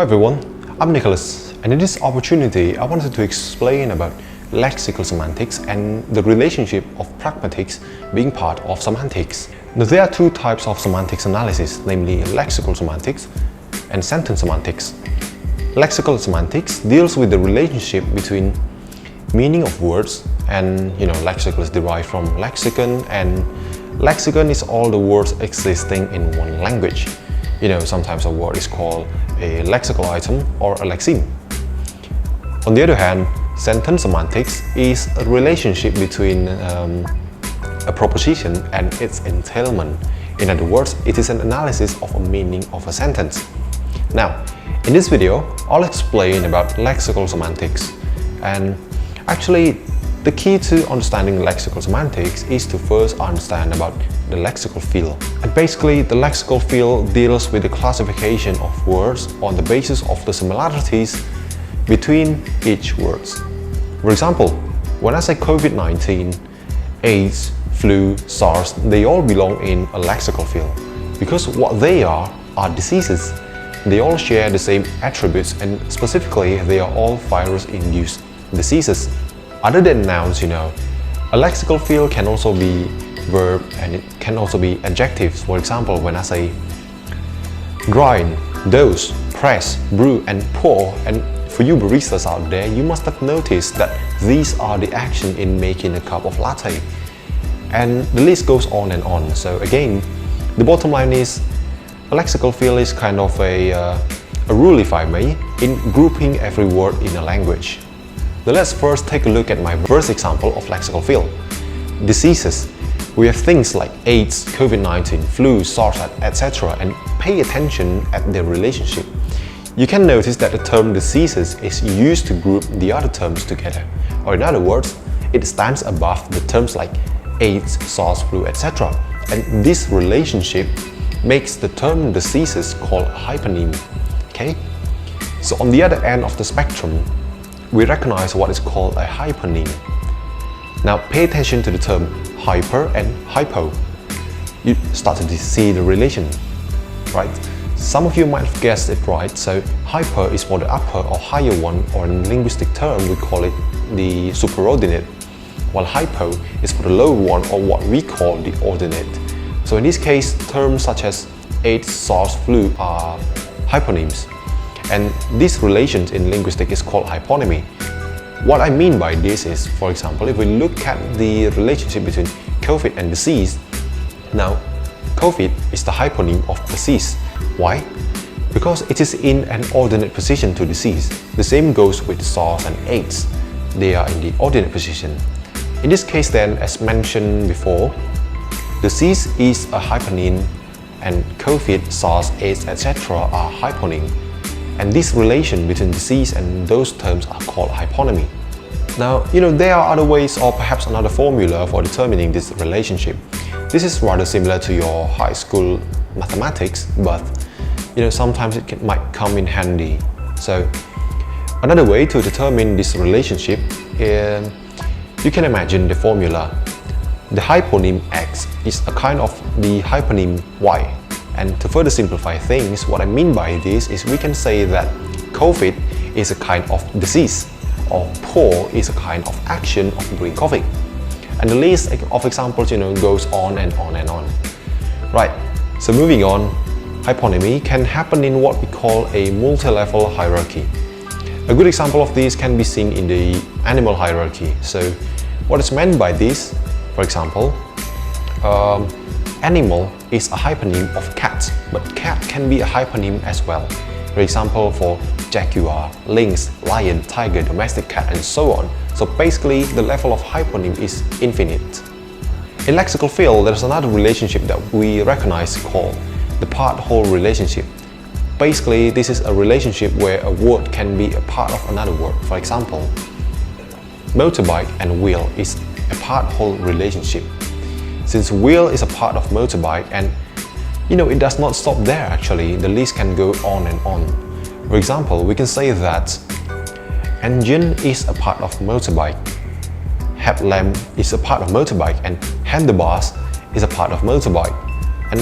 Hi everyone, I'm Nicholas, and in this opportunity I wanted to explain about lexical semantics and the relationship of pragmatics being part of semantics. Now, there are two types of semantics analysis, namely lexical semantics and sentence semantics. Lexical semantics deals with the relationship between meaning of words, and lexical is derived from lexicon, and lexicon is all the words existing in one language. Sometimes a word is called a lexical item or a lexeme. On the other hand, sentence semantics is a relationship between a proposition and its entailment. In other words, it is an analysis of a meaning of a sentence. Now, in this video, I'll explain about lexical semantics. And actually, the key to understanding lexical semantics is to first understand about the lexical field. And basically, the lexical field deals with the classification of words on the basis of the similarities between each words. For example, when I say COVID-19, AIDS, flu, SARS, they all belong in a lexical field because what they are diseases. They all share the same attributes, and specifically, they are all virus-induced diseases. Other than nouns, a lexical field can also be verb and it can also be adjectives. For example, when I say grind, dose, press, brew, and pour, and for you baristas out there, you must have noticed that these are the action in making a cup of latte. And the list goes on and on. So again, the bottom line is a lexical field is kind of a rule, if I may, in grouping every word in a language. Now let's first take a look at my first example of lexical field. Diseases. We have things like AIDS, COVID-19, flu, SARS, etc. and pay attention at their relationship. You can notice that the term diseases is used to group the other terms together. Or in other words, it stands above the terms like AIDS, SARS, flu, etc. And this relationship makes the term diseases called hyponym. Okay? So on the other end of the spectrum, we recognize what is called a hyponym. Now pay attention to the term hyper and hypo. You start to see the relation, right? Some of you might have guessed it right. So hyper is for the upper or higher one, or in linguistic term we call it the superordinate, while hypo is for the lower one, or what we call the ordinate. So in this case, terms such as AIDS, SARS, flu are hyponyms. And this relation in linguistics is called hyponymy. What I mean by this is, for example, if we look at the relationship between COVID and disease, now COVID is the hyponym of disease. Why? Because it is in an ordinate position to disease. The same goes with SARS and AIDS. They are in the ordinate position. In this case then, as mentioned before, disease is a hyponym and COVID, SARS, AIDS, etc. are hyponym. And this relation between disease and those terms are called hyponymy. Now, there are other ways or perhaps another formula for determining this relationship. This is rather similar to your high school mathematics, but sometimes it might come in handy. So, another way to determine this relationship is, you can imagine the formula. The hyponym X is a kind of the hyponym Y. And to further simplify things, what I mean by this is we can say that COVID is a kind of disease, or pour is a kind of action of brewing coffee. And the list of examples goes on and on and on. Right, so moving on, hyponymy can happen in what we call a multi-level hierarchy. A good example of this can be seen in the animal hierarchy. So what is meant by this, for example, animal is a hyponym of cat, but cat can be a hyponym as well. For example, for jaguar, lynx, lion, tiger, domestic cat, and so on. So basically, the level of hyponym is infinite. In lexical field, there's another relationship that we recognize called the part-whole relationship. Basically, this is a relationship where a word can be a part of another word. For example, motorbike and wheel is a part-whole relationship. Since wheel is a part of motorbike, and it does not stop there actually, the list can go on and on. For example, we can say that engine is a part of motorbike, headlamp is a part of motorbike, and handlebars is a part of motorbike. And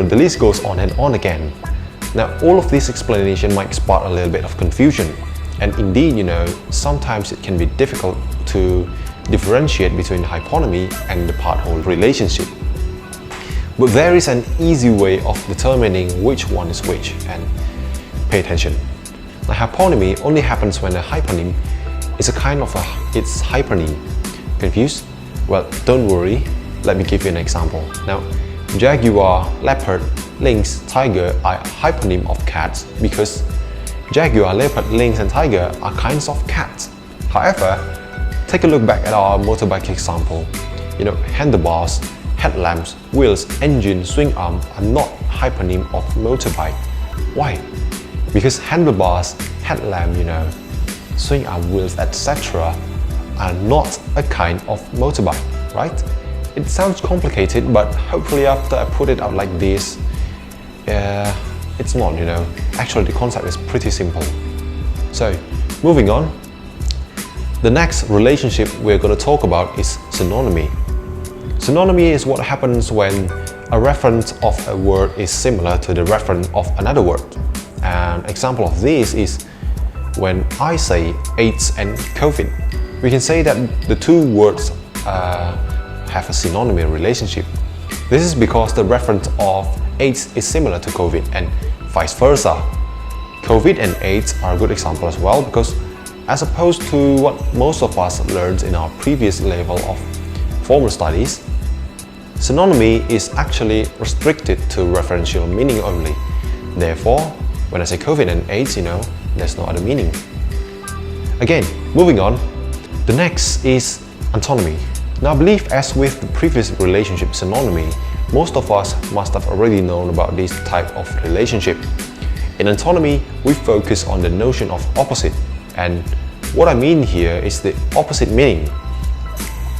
the list goes on and on again. Now, all of this explanation might spark a little bit of confusion, and indeed, sometimes it can be difficult to differentiate between hyponymy and the part-whole relationship. But there is an easy way of determining which one is which, and pay attention. Now, hyponymy only happens when a hyponym is a kind of its hypernym. Confused? Well, don't worry, let me give you an example. Now, jaguar, leopard, lynx, tiger are hyponym of cats because jaguar, leopard, lynx and tiger are kinds of cats. However, take a look back at our motorbike example. Handlebars, headlamps, wheels, engine, swing arm are not hyponym of motorbike. Why? Because handlebars, headlamp, swing arm, wheels, etc. are not a kind of motorbike, right? It sounds complicated, but hopefully after I put it out like this, it's not, Actually, the concept is pretty simple. So, moving on. The next relationship we're going to talk about is synonymy. Synonymy is what happens when a reference of a word is similar to the reference of another word. An example of this is when I say AIDS and COVID. We can say that the two words have a synonymy relationship. This is because the reference of AIDS is similar to COVID and vice versa. COVID and AIDS are a good example as well because as opposed to what most of us learned in our previous level of formal studies, synonymy is actually restricted to referential meaning only. Therefore, when I say COVID and AIDS, there's no other meaning. Again, moving on, the next is antonymy. Now, I believe as with the previous relationship synonymy, most of us must have already known about this type of relationship. In antonymy, we focus on the notion of opposite, and what I mean here is the opposite meaning.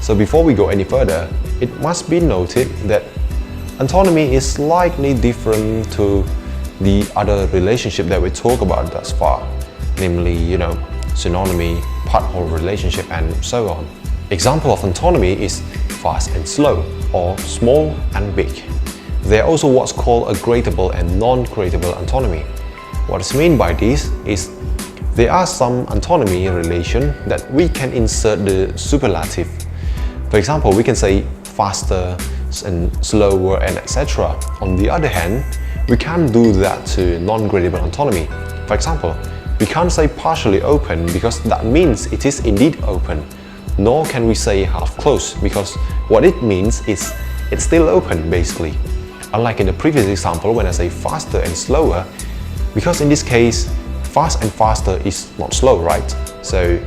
So before we go any further, it must be noted that antonymy is slightly different to the other relationship that we talk about thus far, namely, synonymy, part-whole relationship, and so on. Example of antonymy is fast and slow, or small and big. There are also what's called a gradable and non-gradable antonymy. What is meant by this is there are some antonymy relation that we can insert the superlative. For example, we can say faster and slower and etc. On the other hand, we can't do that to non-gradable antonymy. For example, we can't say partially open because that means it is indeed open. Nor can we say half closed because what it means is it's still open basically. Unlike in the previous example when I say faster and slower, because in this case, fast and faster is not slow, right? So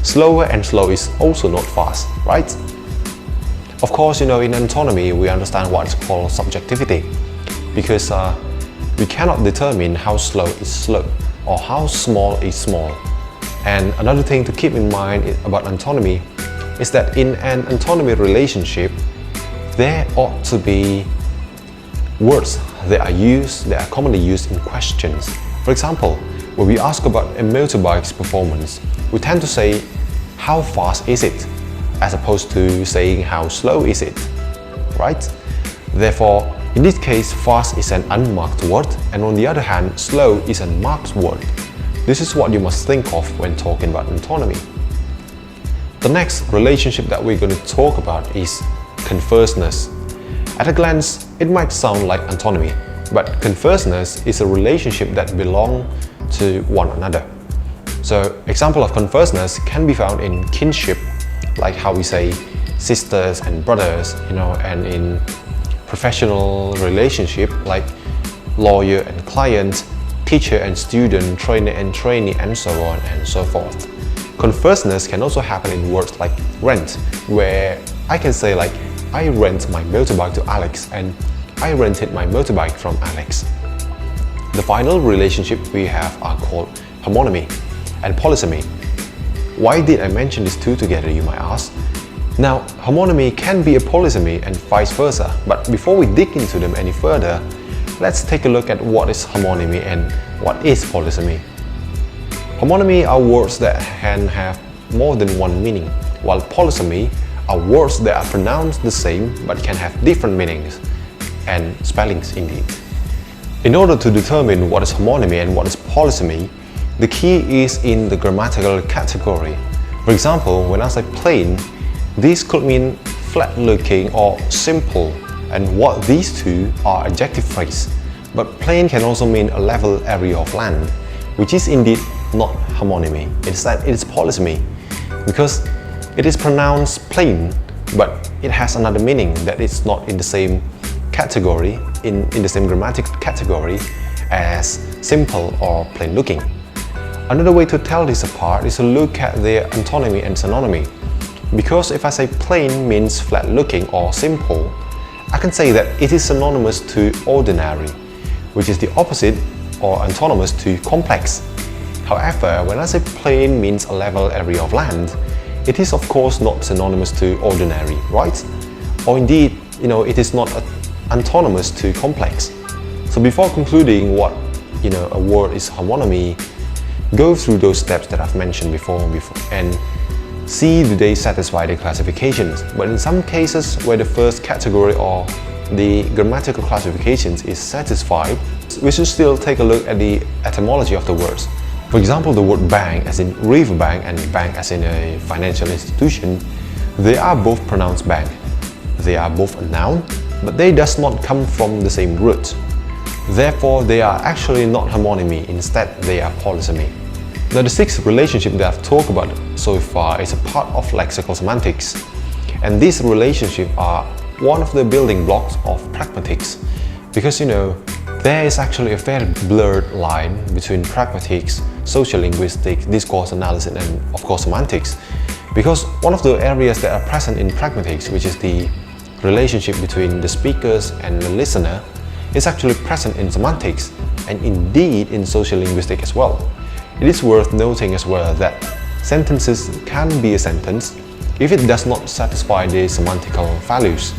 slower and slow is also not fast, right? Of course, in antonymy, we understand what's called subjectivity because we cannot determine how slow is slow or how small is small. And another thing to keep in mind about antonymy is that in an antonymy relationship, there ought to be words that are commonly used in questions. For example, when we ask about a motorbike's performance, we tend to say, how fast is it? As opposed to saying how slow is it, right? Therefore, in this case, fast is an unmarked word, and on the other hand, slow is a marked word. This is what you must think of when talking about antonymy. The next relationship that we're going to talk about is converseness. At a glance, it might sound like antonymy, but converseness is a relationship that belong to one another. So, example of converseness can be found in kinship, like how we say sisters and brothers, and in professional relationship like lawyer and client, teacher and student, trainer and trainee, and so on and so forth. Converseness can also happen in words like rent, where I can say like, I rent my motorbike to Alex and I rented my motorbike from Alex. The final relationship we have are called homonymy and polysemy. Why did I mention these two together, you might ask? Now, homonymy can be a polysemy and vice versa, but before we dig into them any further, let's take a look at what is homonymy and what is polysemy. Homonymy are words that can have more than one meaning, while polysemy are words that are pronounced the same but can have different meanings and spellings indeed. In order to determine what is homonymy and what is polysemy, the key is in the grammatical category. For example, when I say plain, this could mean flat-looking or simple, and what these two are adjective phrase. But plain can also mean a level area of land, which is indeed not homonymy. Instead, it is polysemy, because it is pronounced plain, but it has another meaning that it's not in the same category, in the same grammatical category as simple or plain looking. Another way to tell this apart is to look at their antonymy and synonymy. Because if I say plain means flat looking or simple, I can say that it is synonymous to ordinary, which is the opposite or antonymous to complex. However, when I say plain means a level area of land, it is of course not synonymous to ordinary, right? Or indeed, it is not antonymous to complex. So before concluding what a word is homonymy, go through those steps that I've mentioned before and see do they satisfy the classifications. But in some cases where the first category or the grammatical classifications is satisfied, we should still take a look at the etymology of the words. For example, the word bank as in riverbank and bank as in a financial institution, they are both pronounced bank. They are both a noun, but they does not come from the same root. Therefore, they are actually not homonymy, instead they are polysemy. Now the sixth relationship that I've talked about so far is a part of lexical semantics. And these relationships are one of the building blocks of pragmatics. Because there is actually a very blurred line between pragmatics, social linguistics, discourse analysis, and of course semantics. Because one of the areas that are present in pragmatics, which is the relationship between the speakers and the listener, is actually present in semantics and indeed in social linguistics as well. It is worth noting as well that sentences can be a sentence if it does not satisfy the semantical values.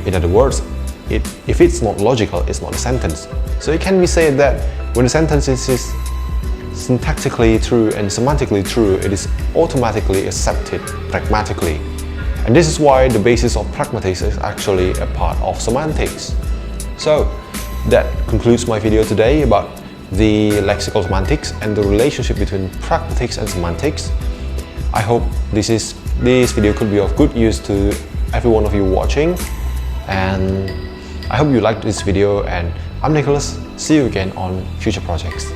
In other words, if it's not logical, it's not a sentence. So it can be said that when a sentence is syntactically true and semantically true, it is automatically accepted pragmatically. And this is why the basis of pragmatics is actually a part of semantics. So that concludes my video today about the lexical semantics and the relationship between pragmatics and semantics. I hope this video could be of good use to every one of you watching, and I hope you liked this video, and I'm Nicholas. See you again on future projects.